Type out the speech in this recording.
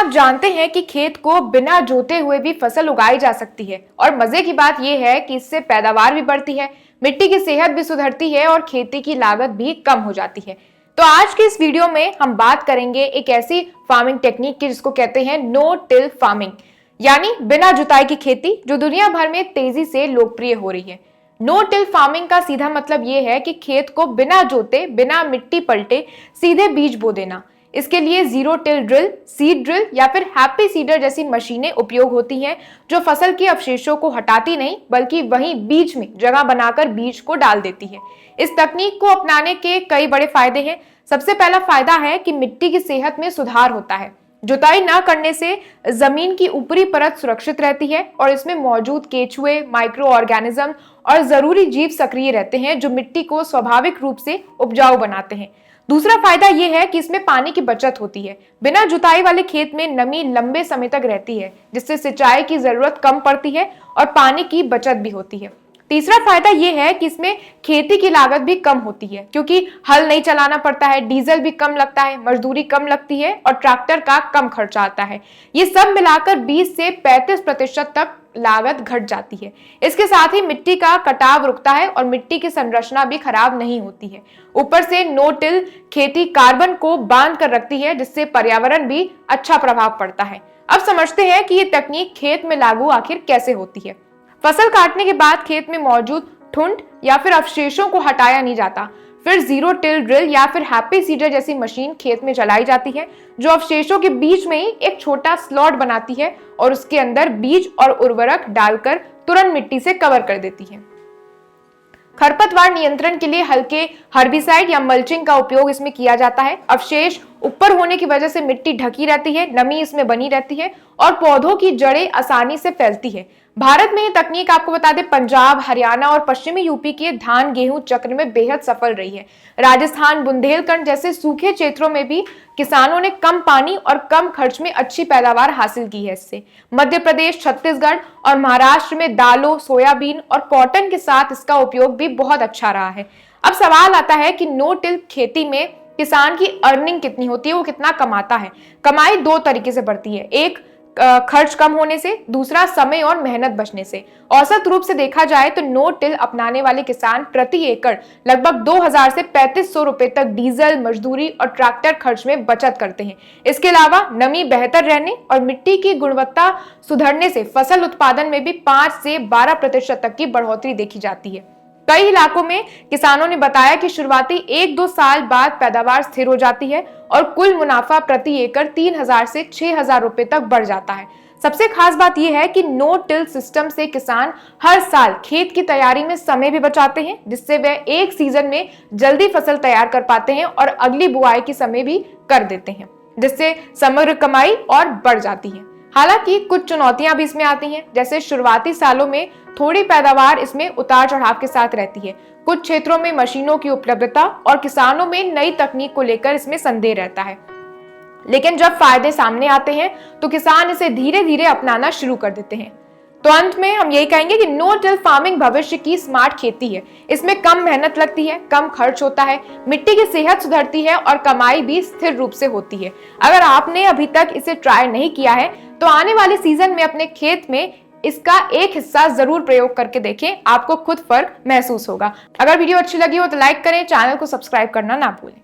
आप जानते हैं कि खेत को बिना जोते हुए भी फसल उगाई जा सकती है और मजे की बात यह है कि इससे पैदावार भी बढ़ती है, मिट्टी की सेहत भी सुधरती है और खेती की लागत भी कम हो जाती है। तो आज के इस वीडियो में हम बात करेंगे एक ऐसी फार्मिंग टेक्निक की जिसको कहते हैं नो टिल फार्मिंग, यानी बिना जुताई की खेती, जो दुनिया भर में तेजी से लोकप्रिय हो रही है। नो टिल फार्मिंग का सीधा मतलब यह है कि खेत को बिना जोते, बिना मिट्टी पलटे सीधे बीज बो देना। इसके लिए zero till drill, seed drill या फिर हैप्पी सीडर जैसी मशीनें उपयोग होती हैं, जो फसल के अवशेषों को हटाती नहीं बल्कि वहीं बीच में जगह बनाकर बीज को डाल देती है। इस तकनीक को अपनाने के कई बड़े फायदे हैं। सबसे पहला फायदा है कि मिट्टी की सेहत में सुधार होता है। जुताई न करने से जमीन की ऊपरी परत सुरक्षित रहती है और इसमें मौजूद केचुए, माइक्रो ऑर्गेनिज्म और जरूरी जीव सक्रिय रहते हैं, जो मिट्टी को स्वाभाविक रूप से उपजाऊ बनाते हैं। दूसरा फायदा यह है कि इसमें पानी की बचत होती है। बिना जुताई वाले खेत में नमी लंबे समय तक रहती है, जिससे सिंचाई की जरूरत कम पड़ती है और पानी की बचत भी होती है। तीसरा फायदा यह है कि इसमें खेती की लागत भी कम होती है, क्योंकि हल नहीं चलाना पड़ता है, डीजल भी कम लगता है, मजदूरी कम लगती है और ट्रैक्टर का कम खर्चा आता है। ये सब मिलाकर 20 से 35% तक लागत घट जाती है। इसके साथ ही मिट्टी का कटाव रुकता है और मिट्टी की संरचना भी खराब नहीं होती है। ऊपर से नो टिल खेती कार्बन को बांध कर रखती है, जिससे पर्यावरण भी अच्छा प्रभाव पड़ता है। अब समझते हैं कि ये तकनीक खेत में लागू आखिर कैसे होती है। फसल काटने के बाद खेत में मौजूद ठुंड या फिर अवशेषों को हटाया नहीं जाता। फिर जीरो टिल ड्रिल या फिर हैप्पी सीडर जैसी मशीन खेत में चलाई जाती है, जो अवशेषों के बीच में ही एक छोटा स्लॉट बनाती है और उसके अंदर बीज और उर्वरक डालकर तुरंत मिट्टी से कवर कर देती है। खरपतवार नियंत्रण के लिए हल्के हर्बिसाइड या मल्चिंग का उपयोग इसमें किया जाता है। अवशेष ऊपर होने की वजह से मिट्टी ढकी रहती है, नमी इसमें बनी रहती है और पौधों की जड़ें आसानी से फैलती है। भारत में ये तकनीक, आपको बता दें, पंजाब, हरियाणा और पश्चिमी यूपी के धान गेहूं चक्र में बेहद सफल रही है। राजस्थान, बुंदेलखंड जैसे सूखे क्षेत्रों में भी किसानों ने कम पानी और कम खर्च में अच्छी पैदावार हासिल की है इससे। मध्य प्रदेश, छत्तीसगढ़ और महाराष्ट्र में दालों, सोयाबीन और कॉटन के साथ इसका उपयोग भी बहुत अच्छा रहा है। अब सवाल आता है कि नो टिल खेती में किसान की अर्निंग कितनी होती है, वो कितना कमाता है। कमाई दो तरीके से बढ़ती है, एक खर्च कम होने से, दूसरा समय और मेहनत बचने से। औसत रूप से देखा जाए तो नो टिल अपनाने वाले किसान प्रति एकड़ लगभग 2000 से 3500 रुपए तक डीजल, मजदूरी और ट्रैक्टर खर्च में बचत करते हैं। इसके अलावा नमी बेहतर रहने और मिट्टी की गुणवत्ता सुधरने से फसल उत्पादन में भी 5 से 12% तक की बढ़ोतरी देखी जाती है। कई इलाकों में किसानों ने बताया कि शुरुआती 1-2 साल बाद पैदावार स्थिर हो जाती है और कुल मुनाफा प्रति एकड़ 3000 से 6000 रुपए तक बढ़ जाता है। सबसे खास बात यह है कि नो टिल सिस्टम से किसान हर साल खेत की तैयारी में समय भी बचाते हैं, जिससे वे एक सीजन में जल्दी फसल तैयार कर पाते हैं और अगली बुआई की समय भी कर देते हैं, जिससे समग्र कमाई और बढ़ जाती है। हालांकि कुछ चुनौतियां भी इसमें आती हैं, जैसे शुरुआती सालों में थोड़ी पैदावार इसमें उतार चढ़ाव के साथ रहती है। कुछ क्षेत्रों में मशीनों की उपलब्धता और किसानों में नई तकनीक को लेकर इसमें संदेह रहता है। लेकिन जब फायदे सामने आते हैं तो किसान इसे धीरे धीरे अपनाना शुरू कर देते हैं। तो अंत में हम यही कहेंगे कि नो टिल फार्मिंग भविष्य की स्मार्ट खेती है। इसमें कम मेहनत लगती है, कम खर्च होता है, मिट्टी की सेहत सुधरती है और कमाई भी स्थिर रूप से होती है। अगर आपने अभी तक इसे ट्राई नहीं किया है तो आने वाले सीजन में अपने खेत में इसका एक हिस्सा जरूर प्रयोग करके देखें, आपको खुद फर्क महसूस होगा। अगर वीडियो अच्छी लगी हो तो लाइक करें, चैनल को सब्सक्राइब करना ना भूलें।